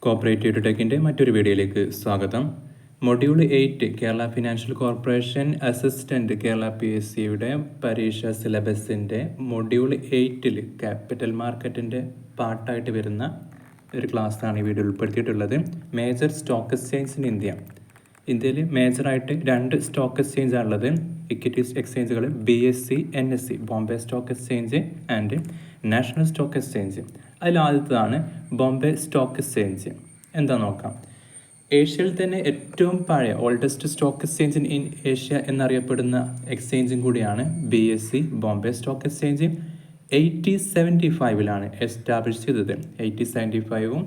Cooperative ടെക്കിൻ്റെ മറ്റൊരു വീഡിയോയിലേക്ക് സ്വാഗതം. Module 8 Kerala financial corporation assistant Kerala PSCയുടെ പരീക്ഷ സിലബസിൻ്റെ മൊഡ്യൂൾ 8 ക്യാപിറ്റൽ മാർക്കറ്റിൻ്റെ പാർട്ടായിട്ട് വരുന്ന ഒരു ക്ലാസ്സാണ് ഈ വീഡിയോ ഉൾപ്പെടുത്തിയിട്ടുള്ളത്. മേജർ സ്റ്റോക്ക് എക്സ്ചേഞ്ച് ഇൻ ഇന്ത്യയിൽ മേജറായിട്ട് 2 സ്റ്റോക്ക് എക്സ്ചേഞ്ച് ആണുള്ളത്. ഇക്വിറ്റീസ് എക്സ്ചേഞ്ചുകൾ BSE NSE Bombay stock exchange and national stock exchange. അതിലാദ്യത്തതാണ് ബോംബെ സ്റ്റോക്ക് എക്സ്ചേഞ്ച്. എന്താ നോക്കാം. ഏഷ്യയിൽ തന്നെ ഏറ്റവും പഴയ oldest stock exchange in Asia എന്നറിയപ്പെടുന്ന എക്സ്ചേഞ്ചും കൂടിയാണ് BSE Bombay stock exchange. 1875 establish ചെയ്തത്. 1875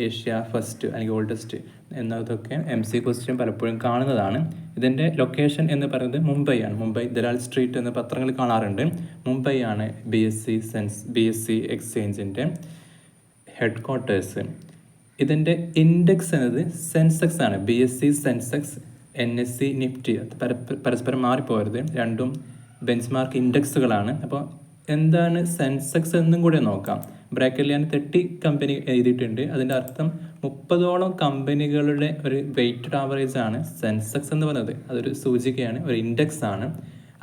ഏഷ്യ ഫസ്റ്റ് അല്ലെങ്കിൽ ഓൾഡസ്റ്റ് എന്നതൊക്കെ MC ക്വസ്റ്റ്യൻ പലപ്പോഴും കാണുന്നതാണ്. ഇതിൻ്റെ ലൊക്കേഷൻ എന്ന് പറയുന്നത് മുംബൈയാണ്. മുംബൈ ദലാൽ സ്ട്രീറ്റ് എന്ന പത്രങ്ങൾ കാണാറുണ്ട്. മുംബൈയാണ് BSE എക്സ്ചേഞ്ചിൻ്റെ ഹെഡ് ക്വാർട്ടേഴ്സ്. ഇതിൻ്റെ ഇൻഡെക്സ് എന്നത് സെൻസെക്സ് ആണ്. BSE സെൻസെക്സ്, NSE നിഫ്റ്റി പരസ്പരം മാറിപ്പോകരുത്. രണ്ടും ബെഞ്ച് മാർക്ക് ഇൻഡെക്സുകളാണ്. അപ്പോൾ എന്താണ് സെൻസെക്സ് എന്നും കൂടെ നോക്കാം. ബ്രാക്കറ്റിൽ ഞാൻ 30 കമ്പനി എഴുതിയിട്ടുണ്ട്. അതിൻ്റെ അർത്ഥം 30ഓളം കമ്പനികളുടെ ഒരു വെയ്റ്റഡ് ആവറേജ് ആണ് സെൻസെക്സ് എന്ന് പറയുന്നത്. അതൊരു സൂചികയാണ്, ഒരു ഇൻഡെക്സ് ആണ്.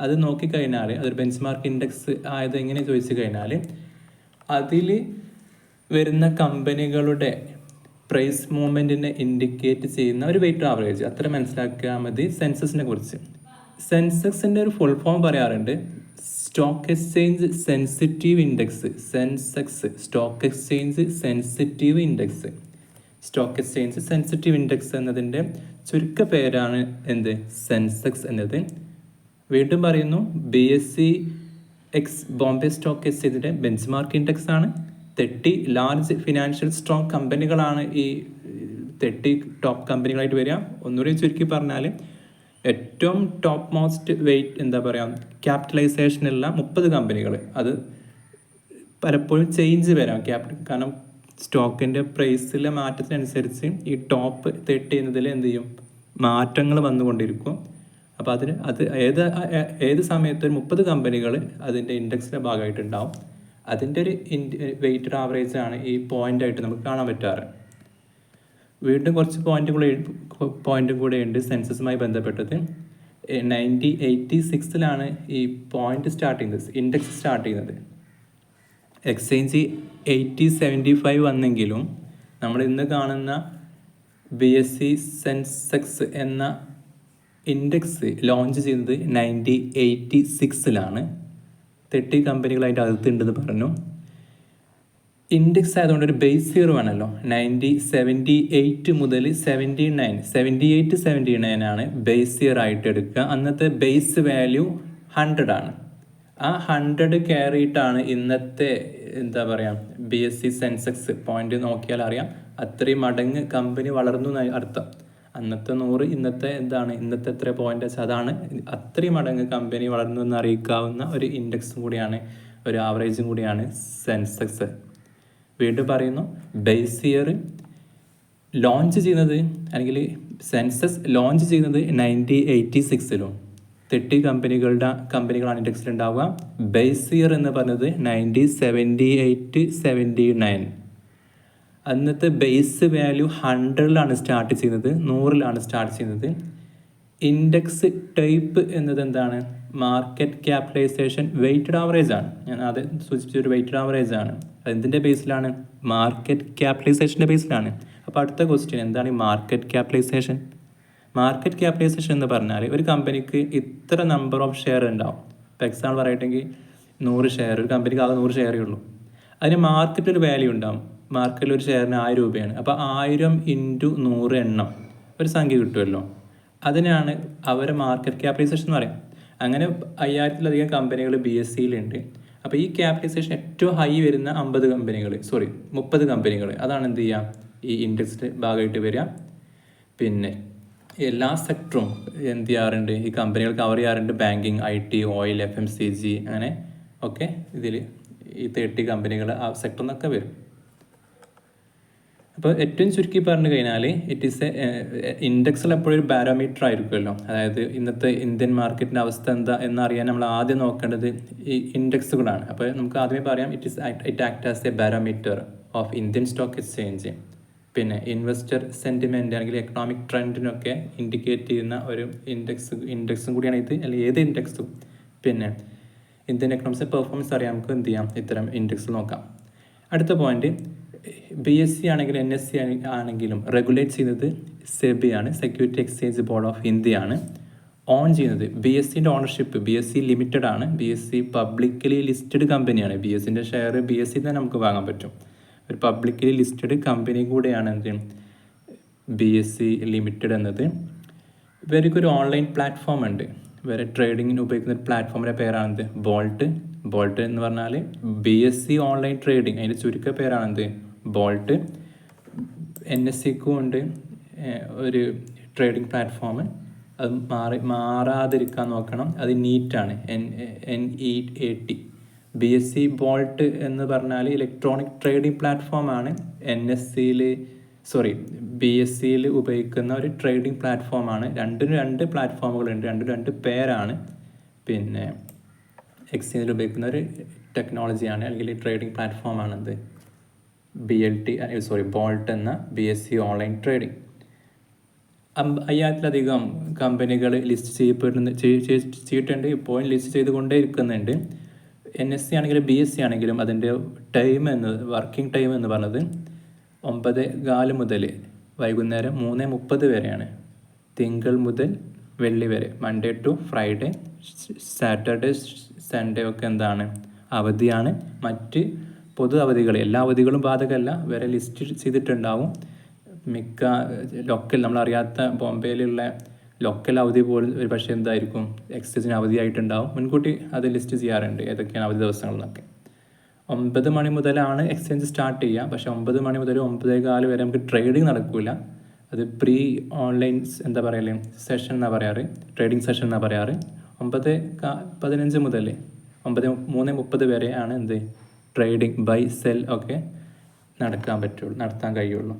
അത് നോക്കിക്കഴിഞ്ഞാൽ അതൊരു ബെഞ്ച് മാർക്ക് ഇൻഡെക്സ് ആയത് എങ്ങനെ ചോദിച്ചു കഴിഞ്ഞാൽ അതിൽ വരുന്ന കമ്പനികളുടെ പ്രൈസ് മൂവ്മെൻറ്റിനെ ഇൻഡിക്കേറ്റ് ചെയ്യുന്ന ഒരു വെയ്റ്റഡ് ആവറേജ്, അത്ര മനസ്സിലാക്കിയാൽ മതി സെൻസസിനെ കുറിച്ച്. സെൻസെക്സിൻ്റെ ഒരു ഫുൾ ഫോം പറയാറുണ്ട് stock exchange sensitive index. Sensex stock exchange sensitive index. Stock exchange sensitive index എന്നതിൻ്റെ ചുരുക്ക പേരാണ് എന്ത്, സെൻസെക്സ് എന്നത്. വീണ്ടും പറയുന്നു, BSE ബോംബെ സ്റ്റോക്ക് എക്സ്ചേഞ്ചിൻ്റെ ബെഞ്ച് മാർക്ക് ഇൻഡെക്സ് ആണ്. 30 ലാർജ് ഫിനാൻഷ്യൽ സ്ട്രോങ് കമ്പനികളാണ് ഈ 30 ടോപ്പ് കമ്പനികളായിട്ട് വരിക. ഒന്നുകൂടി ചുരുക്കി പറഞ്ഞാൽ ഏറ്റവും ടോപ്പ് മോസ്റ്റ് വെയ്റ്റ് എന്താ പറയുക ക്യാപിറ്റലൈസേഷനുള്ള 30 കമ്പനികൾ. അത് പലപ്പോഴും ചേഞ്ച് വരാം കാരണം സ്റ്റോക്കിൻ്റെ പ്രൈസിലെ മാറ്റത്തിനനുസരിച്ച് ഈ ടോപ്പ് 30 എന്നതിൽ എന്ത് ചെയ്യും, മാറ്റങ്ങൾ വന്നുകൊണ്ടിരിക്കും. അപ്പോൾ അത് ഏത് സമയത്ത് ഒരു 30 കമ്പനികൾ അതിൻ്റെ ഇൻഡെക്സിൻ്റെ ഭാഗമായിട്ടുണ്ടാവും. അതിൻ്റെ ഒരു വെയ്റ്റഡ് ആവറേജ് ആണ് ഈ പോയിൻ്റായിട്ട് നമുക്ക് കാണാൻ പറ്റാറ്. വീണ്ടും കുറച്ച് പോയിന്റും കൂടെ ഉണ്ട് സെൻസസുമായി ബന്ധപ്പെട്ടത്. 1986 ഈ പോയിന്റ് സ്റ്റാർട്ട് ചെയ്യുന്നത്, ഇൻഡെക്സ് സ്റ്റാർട്ട് ചെയ്യുന്നത്. എക്സ്ചേഞ്ച് 1875 വന്നെങ്കിലും നമ്മൾ ഇന്ന് കാണുന്ന BSE സെൻസെക്സ് എന്ന ഇൻഡെക്സ് ലോഞ്ച് ചെയ്യുന്നത് 1986. 30 കമ്പനികളായിട്ട് അകത്തുണ്ടെന്ന് പറഞ്ഞു. ഇൻഡെക്സ് ആയതുകൊണ്ട് ഒരു ബേസ് ഇയർ വേണമല്ലോ. 1978 മുതൽ 78-79 ആണ് ബേസ് ഇയർ ആയിട്ട് എടുക്കുക. അന്നത്തെ ബേസ് വാല്യൂ 100 ആണ്. ആ 100 കയറിയിട്ടാണ് ഇന്നത്തെ എന്താ പറയുക BSE സെൻസെക്സ് പോയിന്റ് നോക്കിയാൽ അറിയാം അത്രയും മടങ്ങ് കമ്പനി വളർന്നു എന്ന് അർത്ഥം. അന്നത്തെ 100 ഇന്നത്തെ ഇന്നത്തെ എത്ര പോയിന്റ് വെച്ചാൽ അതാണ് അത്രയും മടങ്ങ് കമ്പനി വളർന്നു എന്ന് അറിയിക്കാവുന്ന ഒരു ഇൻഡെക്സും കൂടിയാണ്, ഒരു ആവറേജും കൂടിയാണ് സെൻസെക്സ്. വീണ്ടും പറയുന്നു, ബേസ് ഇയർ ലോഞ്ച് ചെയ്യുന്നത് അല്ലെങ്കിൽ സെൻസസ് ലോഞ്ച് ചെയ്യുന്നത് 1986. 30 കമ്പനികളാണ് ഇൻഡെക്സിൽ ഉണ്ടാവുക. ബേസ് ഇയർ എന്ന് പറഞ്ഞത് 1978-79. അന്നത്തെ ബേസ് വാല്യൂ 100 സ്റ്റാർട്ട് ചെയ്യുന്നത്, 100 സ്റ്റാർട്ട് ചെയ്യുന്നത്. ഇൻഡെക്സ് ടൈപ്പ് എന്നത് എന്താണ്, മാർക്കറ്റ് ക്യാപിറ്റലൈസേഷൻ വെയ്റ്റഡ് ആവറേജ് ആണ്. ഞാൻ അത് സൂചിപ്പിച്ചൊരു വെയ്റ്റഡ് ആവറേജ് ആണ്. അതിൻ്റെ ബേസിലാണ്, മാർക്കറ്റ് ക്യാപിറ്റലൈസേഷൻ്റെ ബേസിലാണ്. അപ്പോൾ അടുത്ത ക്വസ്റ്റ്യൻ, എന്താണ് ഈ മാർക്കറ്റ് ക്യാപിറ്റലൈസേഷൻ? മാർക്കറ്റ് ക്യാപിറ്റലൈസേഷൻ എന്ന് പറഞ്ഞാൽ ഒരു കമ്പനിക്ക് ഇത്ര നമ്പർ ഓഫ് ഷെയർ ഉണ്ടാവും. ഇപ്പോൾ എക്സാമ്പിൾ പറയട്ടെങ്കിൽ 100 ഷെയർ, ഒരു കമ്പനിക്ക് ആകെ 100 ഷെയറേ ഉള്ളൂ. അതിന് മാർക്കറ്റിൽ ഒരു വാല്യൂ ഉണ്ടാവും. മാർക്കറ്റിൽ ഒരു ഷെയറിന് 1000 രൂപയാണ്. അപ്പോൾ 1000 × 100 എണ്ണം ഒരു സംഖ്യ കിട്ടുമല്ലോ. അതിനാണ് അവരെ മാർക്കറ്റ് ക്യാപിറ്റലൈസേഷൻ എന്ന് പറയും. അങ്ങനെ 5000-ലധികം കമ്പനികൾ BSEയിലുണ്ട്. അപ്പോൾ ഈ ക്യാപിറ്റലൈസേഷൻ ഏറ്റവും ഹൈ വരുന്ന 30 കമ്പനികൾ അതാണ് എന്ത് ചെയ്യുക ഈ ഇൻഡെക്സിൻ്റെ ഭാഗമായിട്ട് വരിക. പിന്നെ എല്ലാ സെക്ടറും എന്ത് ചെയ്യാറുണ്ട്, ഈ കമ്പനികൾ കവർ ചെയ്യാറുണ്ട്. ബാങ്കിങ്, IT, ഓയിൽ, FMCG അങ്ങനെ ഒക്കെ ഇതിൽ ഈ 30 കമ്പനികൾ ആ സെക്ടറിൽ നിന്നൊക്കെ വരും. അപ്പോൾ ഏറ്റവും ചുരുക്കി പറഞ്ഞു കഴിഞ്ഞാൽ ഇൻഡെക്സിൽ എപ്പോഴും ഒരു ബാരോമീറ്റർ ആയിരിക്കുമല്ലോ. അതായത് ഇന്നത്തെ ഇന്ത്യൻ മാർക്കറ്റിൻ്റെ അവസ്ഥ എന്താ എന്നറിയാൻ നമ്മൾ ആദ്യം നോക്കേണ്ടത് ഈ ഇൻഡെക്സുകളാണ്. അപ്പോൾ നമുക്ക് ആദ്യമേ പറയാം, it act as A barometer of Indian stock exchange. പിന്നെ ഇൻവെസ്റ്റർ സെൻറ്റിമെൻറ്റ് അല്ലെങ്കിൽ എക്കണോമിക് ട്രെൻഡിനൊക്കെ ഇൻഡിക്കേറ്റ് ചെയ്യുന്ന ഒരു ഇൻഡെക്സും കൂടിയാണ് ഇത്, അല്ലെങ്കിൽ ഏത് ഇൻഡെക്സും. പിന്നെ ഇന്ത്യൻ എക്കണോമിക്സ് പെർഫോമൻസ് അറിയാൻ നമുക്ക് എന്ത് ചെയ്യാം, ഇത്തരം ഇൻഡെക്സ് നോക്കാം. അടുത്ത പോയിന്റ്, BSE ആണെങ്കിലും NSE ആണെങ്കിലും റെഗുലേറ്റ് ചെയ്യുന്നത് സെബിയാണ്, സെക്യൂരിറ്റി എക്സ്ചേഞ്ച് ബോർഡ് ഓഫ് ഇന്ത്യയാണ്. ഓൺ ചെയ്യുന്നത് BSEൻ്റെ ഓണർഷിപ്പ് BSE ലിമിറ്റഡ് ആണ്. BSE പബ്ലിക്കലി ലിസ്റ്റഡ് കമ്പനിയാണ്. BSEൻ്റെ ഷെയർ BSE തന്നെ നമുക്ക് വാങ്ങാൻ പറ്റും. ഒരു പബ്ലിക്കലി ലിസ്റ്റഡ് കമ്പനി കൂടെയാണ് എന്ത് BSE ലിമിറ്റഡ് എന്നത്. ഇവർക്കൊരു ഓൺലൈൻ പ്ലാറ്റ്ഫോം ഉണ്ട്. ഇവരെ ട്രേഡിങ്ങിന് ഉപയോഗിക്കുന്ന ഒരു പ്ലാറ്റ്ഫോമിൻ്റെ പേരാണെന്ത്, ബോൾട്ട് എന്ന് പറഞ്ഞാൽ BSE ഓൺലൈൻ ട്രേഡിങ്, അതിൻ്റെ ചുരുക്ക പേരാണെന്ത്, ബോൾട്ട്. NSEക്കും ഉണ്ട് ഒരു ട്രേഡിംഗ് പ്ലാറ്റ്ഫോം. അത് മാറാതിരിക്കാൻ നോക്കണം. അത് നീറ്റാണ്, NEAT. BSE ബോൾട്ട് എന്ന് പറഞ്ഞാൽ ഇലക്ട്രോണിക് ട്രേഡിംഗ് പ്ലാറ്റ്ഫോമാണ്. BSEയിൽ ഉപയോഗിക്കുന്ന ഒരു ട്രേഡിംഗ് പ്ലാറ്റ്ഫോമാണ്. രണ്ട് പ്ലാറ്റ്ഫോമുകളുണ്ട്, രണ്ട് പേരാണ്. പിന്നെ എക്സ്ചേഞ്ചിൽ ഉപയോഗിക്കുന്ന ഒരു ടെക്നോളജിയാണ്, അല്ലെങ്കിൽ ട്രേഡിംഗ് പ്ലാറ്റ്ഫോമാണത് ബോൾട്ട് എന്ന BSE ഓൺലൈൻ ട്രേഡിംഗ്. 5000-ലധികം കമ്പനികൾ ലിസ്റ്റ് ചെയ്തിട്ടുണ്ട്, ഇപ്പോൾ ലിസ്റ്റ് ചെയ്തുകൊണ്ടേ ഇരിക്കുന്നുണ്ട്. NSE ആണെങ്കിലും BSE ആണെങ്കിലും അതിൻ്റെ വർക്കിംഗ് ടൈം എന്ന് പറഞ്ഞത് 9:15 മുതൽ വൈകുന്നേരം 3:30 വരെയാണ്. തിങ്കൾ മുതൽ വെള്ളി വരെ, Monday to Friday. Saturday Sunday ഒക്കെ എന്താണ്, അവധിയാണ്. മറ്റ് പൊതു അവധികൾ, എല്ലാ അവധികളും ബാധകമല്ല, വരെ ലിസ്റ്റ് ചെയ്തിട്ടുണ്ടാവും. മിക്ക ലോക്കൽ നമ്മളറിയാത്ത ബോംബെയിലുള്ള ലോക്കൽ അവധി പോലും ഒരു പക്ഷേ എന്തായിരിക്കും എക്സ്ചേഞ്ചിന് അവധിയായിട്ടുണ്ടാവും. മുൻകൂട്ടി അത് ലിസ്റ്റ് ചെയ്യാറുണ്ട് ഏതൊക്കെയാണ് അവധി ദിവസങ്ങളെന്നൊക്കെ. 9 മണി മുതലാണ് എക്സ്ചേഞ്ച് സ്റ്റാർട്ട് ചെയ്യുക. പക്ഷേ 9 മണി മുതൽ 9:15 വരെ നമുക്ക് ട്രേഡിംഗ് നടക്കില്ല. അത് പ്രീ ഓൺലൈൻ സെഷൻ എന്നാണ് പറയാറ്, ട്രേഡിംഗ് സെഷൻ എന്നാണ് പറയാറ്. 9:15 മുതൽ 3:30 വരെ ആണ് എന്ത് ട്രേഡിംഗ്, ബൈ സെൽ ഒക്കെ നടത്താൻ കഴിയുള്ളൂ.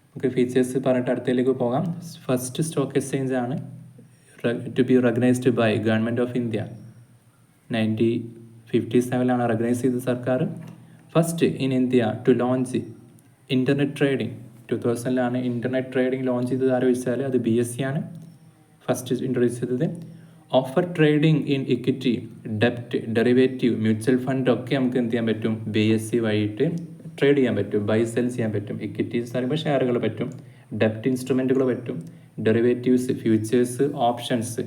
നമുക്ക് ഫീച്ചേഴ്സ് പറഞ്ഞിട്ട് അടുത്തതിലേക്ക് പോകാം. ഫസ്റ്റ് സ്റ്റോക്ക് എക്സ്ചേഞ്ച് ആണ് to be recognised by government of India. 1957 recognise ചെയ്ത സർക്കാർ. First in India to launch internet trading. 2000 internet trading launch ചെയ്തത് ആലോചിച്ചാൽ അത് BSE ആണ് ഫസ്റ്റ് ഇൻട്രൊഡ്യൂസ് ചെയ്തത്. ഓഫർ ട്രേഡിംഗ് ഇൻ ഇക്വിറ്റി, ഡെപ്റ്റ്, ഡെറിവേറ്റീവ്, മ്യൂച്വൽ ഫണ്ട് ഒക്കെ നമുക്ക് എന്ത് ചെയ്യാൻ പറ്റും, BSE വഴിയിട്ട് ട്രേഡ് ചെയ്യാൻ പറ്റും, ബൈ സെൽ ചെയ്യാൻ പറ്റും. ഇക്വിറ്റീസ് പറയുമ്പോൾ ഷെയറുകൾ പറ്റും, ഡെപ്റ്റ് ഇൻസ്ട്രുമെൻറ്റുകൾ പറ്റും, ഡെറിവേറ്റീവ്സ്, ഫ്യൂച്ചേഴ്സ്, ഓപ്ഷൻസ്,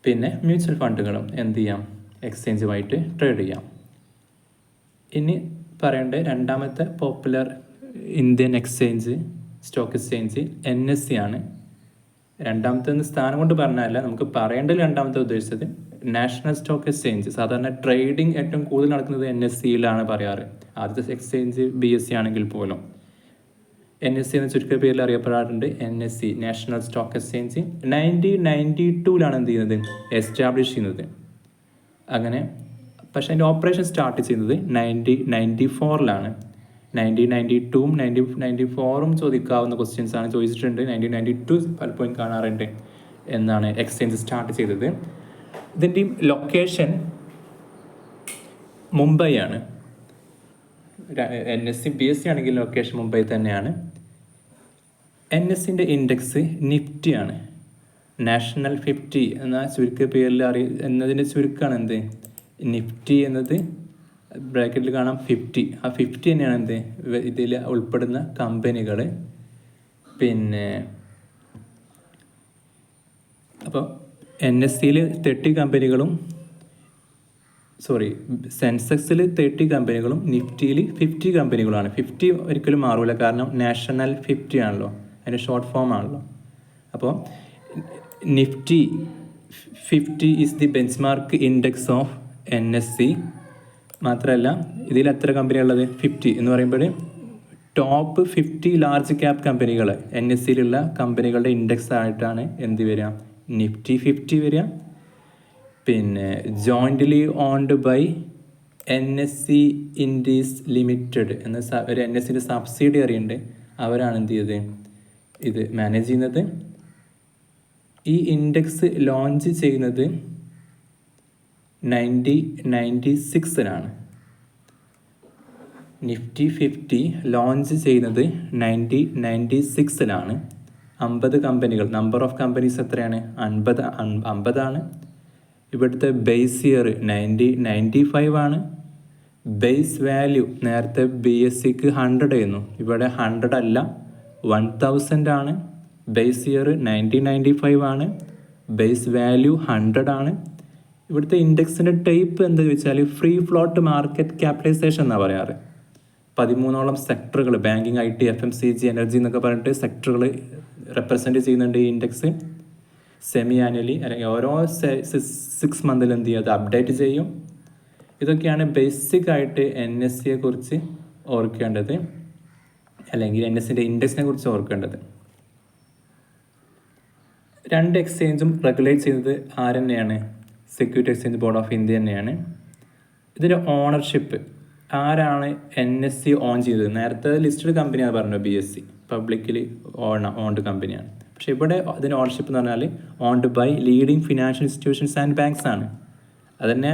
പിന്നെ മ്യൂച്വൽ ഫണ്ടുകളും എന്ത് ചെയ്യാം, എക്സ്ചേഞ്ചുമായിട്ട് ട്രേഡ് ചെയ്യാം. ഇനി പറയേണ്ട രണ്ടാമത്തെ popular Indian exchange, stock exchange NSE ആണ്. രണ്ടാമത്തെ സ്ഥാനം കൊണ്ട് പറഞ്ഞല്ല, നമുക്ക് പറയേണ്ടത് രണ്ടാമത്തെ ഉദ്ദേശിച്ചത് നാഷണൽ സ്റ്റോക്ക് എക്സ്ചേഞ്ച്. സാധാരണ ട്രേഡിംഗ് ഏറ്റവും കൂടുതൽ നടക്കുന്നത് NSEയിലാണ് പറയാറ്. ആദ്യത്തെ എക്സ്ചേഞ്ച് BSE ആണെങ്കിൽ പോലും NSE എന്ന ചുരുക്ക പേരിൽ അറിയപ്പെടാറുണ്ട്. NSE, national stock exchange. 1992 എന്ത് ചെയ്യുന്നത്, എസ്റ്റാബ്ലിഷ് ചെയ്യുന്നത്. അങ്ങനെ പക്ഷേ അതിൻ്റെ ഓപ്പറേഷൻ സ്റ്റാർട്ട് ചെയ്യുന്നത് 1994. 1992 1994 ചോദിക്കാവുന്ന ക്വസ്റ്റ്യൻസ് ആണ് ചോദിച്ചിട്ടുണ്ട്. 1992 പലപ്പോഴും കാണാറുണ്ട് എന്നാണ് എക്സ്ചേഞ്ച് സ്റ്റാർട്ട് ചെയ്തത്. ഇതിൻ്റെ ലൊക്കേഷൻ മുംബൈ ആണ്. NSE BSE ആണെങ്കിൽ ലൊക്കേഷൻ മുംബൈ തന്നെയാണ്. NSEൻ്റെ ഇൻഡെക്സ് നിഫ്റ്റി ആണ്. നാഷണൽ 50 എന്ന ചുരുക്ക പേരിൽ എന്നതിൻ്റെ ചുരുക്കമാണ് എന്ത്, നിഫ്റ്റി എന്നത്. ബ്രാക്കറ്റിൽ കാണാം 50. ആ 50 തന്നെയാണ് എന്ത് ഇതിൽ ഉൾപ്പെടുന്ന കമ്പനികൾ. പിന്നെ അപ്പോൾ NSEയിൽ 30 കമ്പനികളും, സെൻസെക്സിൽ 30 കമ്പനികളും നിഫ്റ്റിയിൽ 50 കമ്പനികളുമാണ്. 50 ഒരിക്കലും മാറില്ല, കാരണം നാഷണൽ 50 ആണല്ലോ, അതിൻ്റെ ഷോർട്ട് ഫോം ആണല്ലോ. അപ്പോൾ Nifty 50 is the benchmark index of NSE. മാത്രമല്ല ഇതിൽ എത്ര കമ്പനിയുള്ളത്, 50 എന്ന് പറയുമ്പോൾ ടോപ്പ് 50 ലാർജ് ക്യാപ് കമ്പനികൾ NSEയിലുള്ള കമ്പനികളുടെ ഇൻഡെക്സ് ആയിട്ടാണ് എന്ത് വരിക, നിഫ്റ്റി 50 വരിക. പിന്നെ jointly owned by NSE indices limited എന്ന ഒരു NSEൻ്റെ സബ്സിഡിയറി ഉണ്ട്, അവരാണ് എന്ത് ചെയ്തത് ഇത് മാനേജ് ചെയ്യുന്നത്. ഈ ഇൻഡെക്സ് ലോഞ്ച് ചെയ്യുന്നത് 1996. നിഫ്റ്റി 50 ലോഞ്ച് ചെയ്യുന്നത് 1996 50 കമ്പനികൾ. നമ്പർ ഓഫ് കമ്പനീസ് എത്രയാണ്? 50 ഇവിടുത്തെ ബേസ് ഇയർ 1995 ബേസ് വാല്യൂ നേരത്തെ BSCക്ക് 100 ആയിരുന്നു, ഇവിടെ 100 അല്ല 1000 ബേസ് ഇയർ 1995 ബേസ് വാല്യൂ 100 ഇവിടുത്തെ ഇൻഡെക്സിൻ്റെ ടൈപ്പ് എന്താ ചോദിച്ചാൽ ഫ്രീ ഫ്ലോട്ട് മാർക്കറ്റ് ക്യാപിറ്റലൈസേഷൻ എന്നാണ് പറയാറ്. 13ഓളം സെക്ടറുകൾ, ബാങ്കിങ്, IT, FMCG, എനർജി എന്നൊക്കെ പറഞ്ഞിട്ട് സെക്ടറുകൾ റെപ്രസെൻറ്റ് ചെയ്യുന്നുണ്ട് ഈ ഇൻഡെക്സ്. സെമി ആനുവലി അല്ലെങ്കിൽ ഓരോ 6 മന്തിൽ എന്ത് ചെയ്യും, അത് അപ്ഡേറ്റ് ചെയ്യും. ഇതൊക്കെയാണ് ബേസിക് ആയിട്ട് NSE കുറിച്ച് ഓർക്കേണ്ടത്, അല്ലെങ്കിൽ NSEൻ്റെ ഇൻഡെക്സിനെ കുറിച്ച് ഓർക്കേണ്ടത്. 2 എക്സ്ചേഞ്ചും റെഗുലേറ്റ് ചെയ്യുന്നത് ആരെന്നെയാണ്? Security exchange board of India തന്നെയാണ്. ഇതിൻ്റെ ഓണർഷിപ്പ് ആരാണ് NSE ഓൺ ചെയ്തത്? നേരത്തെ ലിസ്റ്റഡ് കമ്പനിയാണ് പറഞ്ഞു, BSC പബ്ലിക്കലി ഓൺഡ് കമ്പനിയാണ്. പക്ഷേ ഇവിടെ അതിൻ്റെ ഓണർഷിപ്പ് എന്ന് പറഞ്ഞാൽ owned by leading financial institutions and banks ആണ്. അതന്നെ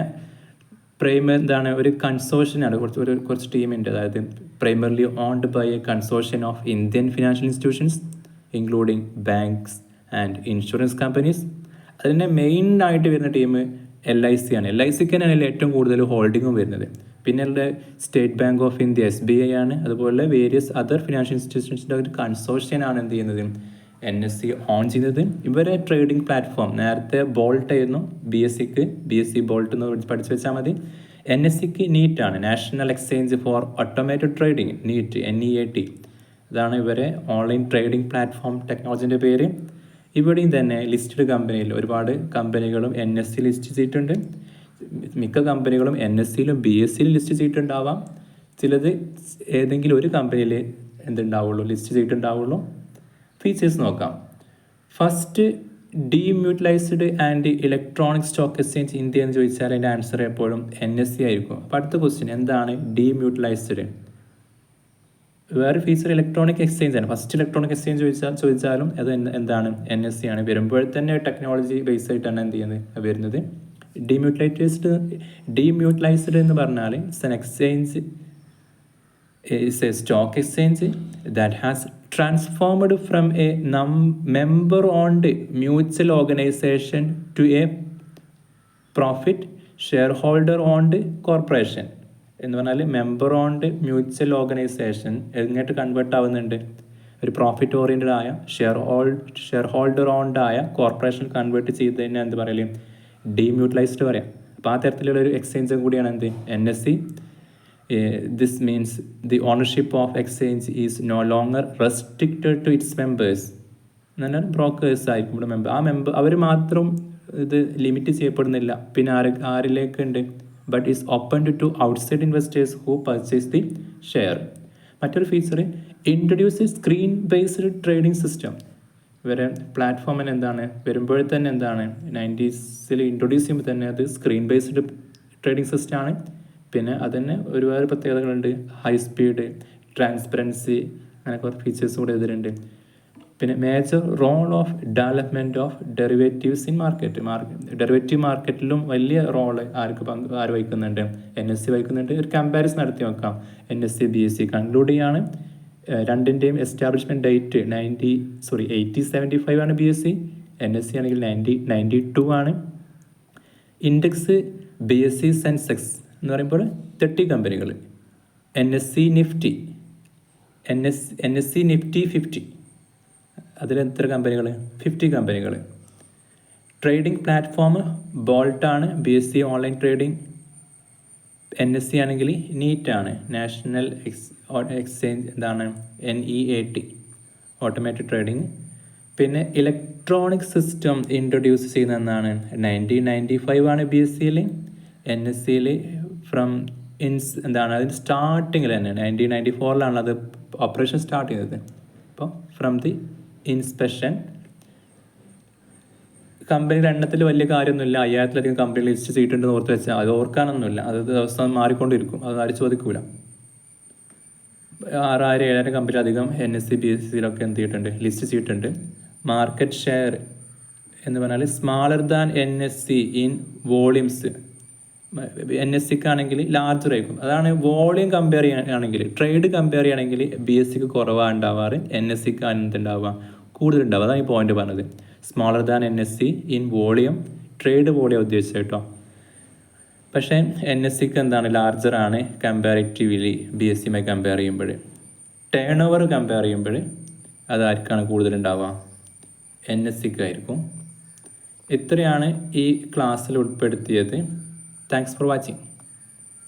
എന്താണ്, ഒരു കൺസോർഷ്യനാണ്, കുറച്ച് ടീമിൻ്റെ, അതായത് primarily owned by a consortium of Indian financial institutions including banks and insurance companies. അതിൻ്റെ മെയിനായിട്ട് വരുന്ന ടീം LIC ആണ്. LICക്ക് തന്നെയാണ് ഏറ്റവും കൂടുതൽ ഹോൾഡിങ്ങും വരുന്നത്. പിന്നെ state bank of India SBI ആണ്. അതുപോലെ വേരിയസ് അതർ ഫിനാൻഷ്യൽ ഇൻസ്റ്റിറ്റ്യൂഷൻസിൻ്റെ ഒരു കൺസോർഷ്യനാണ് എന്ത് ചെയ്യുന്നത്, NSE ഓൺ ചെയ്യുന്നത്. ഇവരെ ട്രേഡിംഗ് പ്ലാറ്റ്ഫോം നേരത്തെ ബോൾട്ട് ആയിരുന്നു, BSC ബോൾട്ട് എന്ന് പഠിച്ചു വെച്ചാൽ മതി. NSEക്ക് NEAT ആണ്, national exchange four automated trading, NEAT. ഇതാണ് ഇവരെ ഓൺലൈൻ ട്രേഡിംഗ് പ്ലാറ്റ്ഫോം ടെക്നോളജിൻ്റെ പേര്. ഇവിടെയും തന്നെ ലിസ്റ്റഡ് കമ്പനിയിൽ ഒരുപാട് കമ്പനികളും NSE ലിസ്റ്റ് ചെയ്തിട്ടുണ്ട്. മിക്ക കമ്പനികളും NSEയിലും BSCയിലും ലിസ്റ്റ് ചെയ്തിട്ടുണ്ടാവാം. ചിലത് ഏതെങ്കിലും ഒരു കമ്പനിയിൽ എന്തുണ്ടാവുള്ളൂ, ലിസ്റ്റ് ചെയ്തിട്ടുണ്ടാവുള്ളൂ. ഫീച്ചേഴ്സ് നോക്കാം. First, demutualised and electronic stock exchange India എന്ന് ചോദിച്ചാൽ അതിൻ്റെ ആൻസർ എപ്പോഴും NSE ആയിരിക്കും. അപ്പോൾ അടുത്ത ക്വസ്റ്റ്യൻ, എന്താണ് ഡീമ്യൂട്ടിലൈസ്ഡ്? വേറെ ഫീച്ചർ ഇലക്ട്രോണിക് എക്സ്ചേഞ്ച് ആണ്. ഫസ്റ്റ് ഇലക്ട്രോണിക് എക്സ്ചേഞ്ച് ചോദിച്ചാലും അത് എന്താണ്, NSE ആണ്. വരുമ്പോൾ തന്നെ ടെക്നോളജി ബേസ് ആയിട്ടാണ് എന്ത് ചെയ്യുന്നത് വരുന്നത്. ഡീമ്യൂട്ടിലൈസ്ഡ് എന്ന് പറഞ്ഞാൽ it's an exchange, it's a stock exchange that has transformed from a member owned mutual organisation to a profit shareholder owned corporation. എന്ന് പറഞ്ഞാൽ മെമ്പർ ഓൺഡ് മ്യൂച്വൽ ഓർഗനൈസേഷൻ എങ്ങോട്ട് കൺവേർട്ട് ആവുന്നുണ്ട്, ഒരു പ്രോഫിറ്റ് ഓറിയൻറ്റഡ് ആയ shareholder owned ആയ corporation convert ചെയ്ത് തന്നെ എന്ത് പറയല്, ഡീമ്യൂട്ടിലൈസ്ഡ് പറയാം. അപ്പോൾ ആ തരത്തിലുള്ള ഒരു എക്സ്ചേഞ്ചും കൂടിയാണ് എന്ത് NSE. This means the ownership of exchange is no longer restricted to its members. എന്ന് പറഞ്ഞാൽ ബ്രോക്കേഴ്സ് ആയിരിക്കും ഇവിടെ മെമ്പർ, അവർ മാത്രം ഇത് ലിമിറ്റ് ചെയ്യപ്പെടുന്നില്ല. പിന്നെ ആരിലേക്കുണ്ട്, but is open to outside investors who purchase the share. മറ്റൊരു feature, introduce screen based trading system. ഇവരെ പ്ലാറ്റ്ഫോമിന് എന്താണ് വരുമ്പോൾ തന്നെ എന്താണ് 90s ഇൻട്രൊഡ്യൂസ് ചെയ്യുമ്പോൾ തന്നെ അത് സ്ക്രീൻ ബേസ്ഡ് ട്രേഡിംഗ് സിസ്റ്റമാണ്. പിന്നെ അതിന് ഒരുപാട് പ്രത്യേകതകളുണ്ട്, ഹൈ സ്പീഡ്, ട്രാൻസ്പെറൻസി, അങ്ങനെ കുറച്ച് ഫീച്ചേഴ്സ് കൂടെ ഇതിലുണ്ട്. പിന്നെ major role of development of derivatives in derivative മാർക്കറ്റിലും വലിയ റോള് ആര് വഹിക്കുന്നുണ്ട്, NSE വഹിക്കുന്നുണ്ട്. ഒരു കമ്പാരിസൺ നടത്തി നോക്കാം. NSE BSC കൺക്ലൂഡ് ചെയ്യാണ്. രണ്ടിൻ്റെയും എസ്റ്റാബ്ലിഷ്മെൻറ്റ് ഡേറ്റ് 1875 BSC, NSE ആണെങ്കിൽ 1992 ആണ്. ഇൻഡെക്സ് BSC സെൻസെക്സ് എന്ന് പറയുമ്പോൾ 30 കമ്പനികൾ. NSE Nifty 50, അതിൽ എത്ര കമ്പനികൾ, 50 കമ്പനികൾ. ട്രേഡിംഗ് പ്ലാറ്റ്ഫോം ബോൾട്ടാണ്, BSC ഓൺലൈൻ ട്രേഡിംഗ്. NSE ആണെങ്കിൽ NEAT ആണ്, നാഷണൽ എക്സ്ചേഞ്ച് എന്താണ് NEAT ഓട്ടോമേറ്റഡ് ട്രേഡിംഗ്. പിന്നെ ഇലക്ട്രോണിക് സിസ്റ്റം ഇൻട്രൊഡ്യൂസ് ചെയ്യുന്ന എന്നാണ് 1995 ആണ് BSCയിൽ. NSEയിൽ എന്താണ് അതിൻ്റെ സ്റ്റാർട്ടിങ്ങിൽ തന്നെ 1994 അത് ഓപ്പറേഷൻ സ്റ്റാർട്ട് ചെയ്തത്. അപ്പോൾ ഫ്രം ദി ഇൻസ്പെക്ഷൻ, കമ്പനിയുടെ എണ്ണത്തിൽ വലിയ കാര്യമൊന്നുമില്ല, 5000-ലധികം കമ്പനി ലിസ്റ്റ് ചെയ്തിട്ടുണ്ടെന്ന് ഓർത്ത് വെച്ചാൽ അത് ഓർക്കാനൊന്നുമില്ല, അത് ദിവസം മാറിക്കൊണ്ടിരിക്കും, അത് ആരും ചോദിക്കൂല. 6000-7000 കമ്പനി അധികം NSE BSCയിലൊക്കെ എന്ത് ചെയ്തിട്ടുണ്ട്, ലിസ്റ്റ് ചെയ്തിട്ടുണ്ട്. മാർക്കറ്റ് ഷെയർ എന്ന് പറഞ്ഞാൽ smaller than NSE in volumes. N S സിക്ക് ആണെങ്കിൽ ലാർജർ ആയിരിക്കും. അതാണ് വോളിയം കമ്പയർ ചെയ്യുകയാണെങ്കിൽ, ട്രേഡ് കമ്പയർ ചെയ്യുകയാണെങ്കിൽ ബി എസ് സിക്ക് കുറവാണ് ഉണ്ടാവാറ്, എൻ എസ് സിക്ക് എന്തുണ്ടാവുക കൂടുതലുണ്ടാവുക. അതാണ് ഈ പോയിന്റ് പറഞ്ഞത്. Smaller than N S C in volume, trade volume ഉദ്ദേശിച്ചത് കേട്ടോ. പക്ഷേ എൻ എസ് സിക്ക് എന്താണ് ലാർജർ ആണ് കമ്പാരിറ്റീവ്ലി ബി എസ് സിയുമായി കമ്പയർ ചെയ്യുമ്പോൾ. ടേൺ ഓവർ കമ്പയർ ചെയ്യുമ്പോൾ അതാർക്കാണ് കൂടുതലുണ്ടാവുക? എൻ എസ് സിക്ക് ആയിരിക്കും. ഇത്രയാണ് ഈ ക്ലാസ്സിൽ ഉൾപ്പെടുത്തിയത്. Thanks for watching.